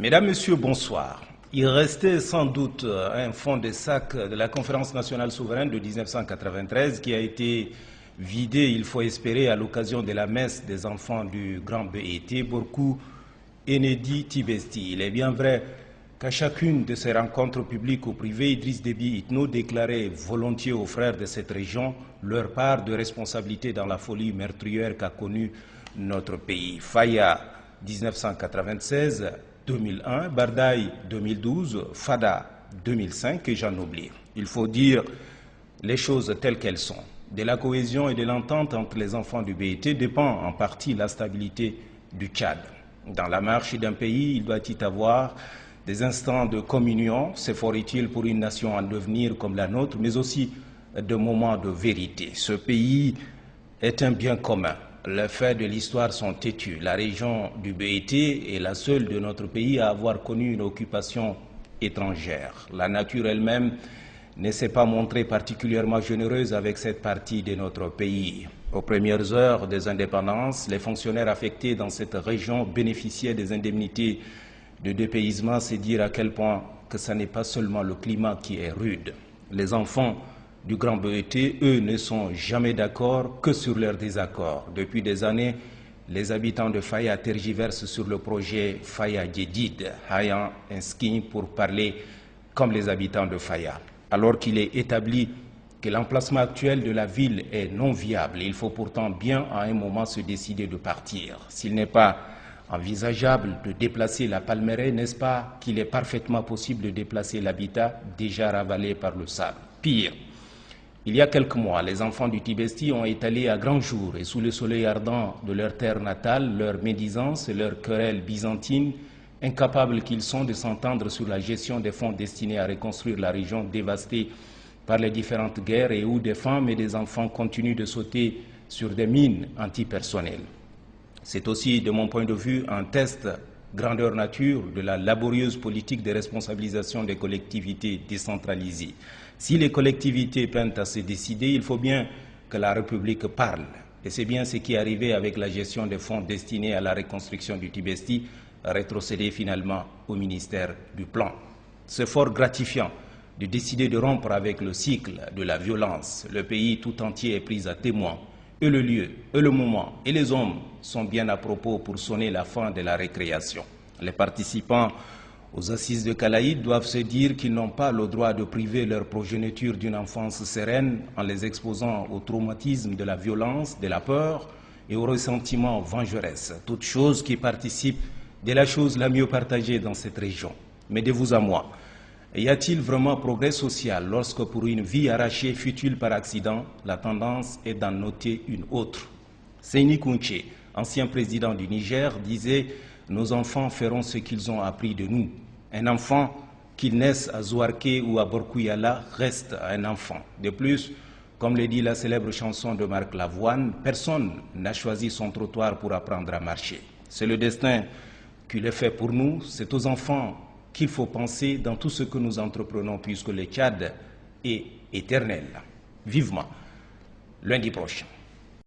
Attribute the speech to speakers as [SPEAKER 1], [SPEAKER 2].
[SPEAKER 1] Mesdames, Messieurs, bonsoir. Il restait sans doute un fond de sac de la Conférence nationale souveraine de 1993 qui a été vidé, il faut espérer, à l'occasion de la messe des enfants du Grand BET, Borkou Enedi Tibesti. Il est bien vrai qu'à chacune de ces rencontres publiques ou privées, Idriss Déby Itno déclarait volontiers aux frères de cette région leur part de responsabilité dans la folie meurtrière qu'a connue notre pays. Faya 1996, 2001, Bardaï 2012, Fada 2005 et j'en oublie. Il faut dire les choses telles qu'elles sont. De la cohésion et de l'entente entre les enfants du BET dépend en partie la stabilité du Tchad. Dans la marche d'un pays, il doit y avoir des instants de communion, c'est fort utile pour une nation en devenir comme la nôtre, mais aussi de moments de vérité. Ce pays est un bien commun. Les faits de l'histoire sont têtus. La région du BET est la seule de notre pays à avoir connu une occupation étrangère. La nature elle-même ne s'est pas montrée particulièrement généreuse avec cette partie de notre pays. Aux premières heures des indépendances, les fonctionnaires affectés dans cette région bénéficiaient des indemnités de dépaysement. C'est dire à quel point que ce n'est pas seulement le climat qui est rude. Les enfants du Grand BET, eux, ne sont jamais d'accord que sur leurs désaccords. Depuis des années, les habitants de Faya tergiversent sur le projet Faya Djedid, ayant un skin pour parler comme les habitants de Faya. Alors qu'il est établi que l'emplacement actuel de la ville est non viable, il faut pourtant bien à un moment se décider de partir. S'il n'est pas envisageable de déplacer la Palmeraie, n'est-ce pas qu'il est parfaitement possible de déplacer l'habitat déjà ravalé par le sable? Pire, il y a quelques mois, les enfants du Tibesti ont étalé à grand jour et sous le soleil ardent de leur terre natale leur médisance et leur querelle byzantine, incapables qu'ils sont de s'entendre sur la gestion des fonds destinés à reconstruire la région dévastée par les différentes guerres et où des femmes et des enfants continuent de sauter sur des mines antipersonnelles. C'est aussi, de mon point de vue, un test grandeur nature de la laborieuse politique de responsabilisation des collectivités décentralisées. Si les collectivités peinent à se décider, il faut bien que la République parle. Et c'est bien ce qui est arrivé avec la gestion des fonds destinés à la reconstruction du Tibesti, rétrocédé finalement au ministère du Plan. C'est fort gratifiant de décider de rompre avec le cycle de la violence. Le pays tout entier est pris à témoin. Et le lieu, et le moment, et les hommes sont bien à propos pour sonner la fin de la récréation. Les participants aux assises de Calaïd doivent se dire qu'ils n'ont pas le droit de priver leur progéniture d'une enfance sereine en les exposant au traumatisme de la violence, de la peur et au ressentiment vengeresse, toutes choses qui participent de la chose la mieux partagée dans cette région. Mais de vous à moi, y a-t-il vraiment progrès social lorsque pour une vie arrachée fut-il par accident, la tendance est d'en noter une autre? Seyni Kounché, ancien président du Niger, disait « Nos enfants feront ce qu'ils ont appris de nous ». Un enfant, qu'il naisse à Zouarké ou à Borkouyala, reste un enfant. De plus, comme le dit la célèbre chanson de Marc Lavoine, personne n'a choisi son trottoir pour apprendre à marcher. C'est le destin qui le fait pour nous, c'est aux enfants qu'il faut penser dans tout ce que nous entreprenons puisque le Tchad est éternel. Vivement, lundi prochain.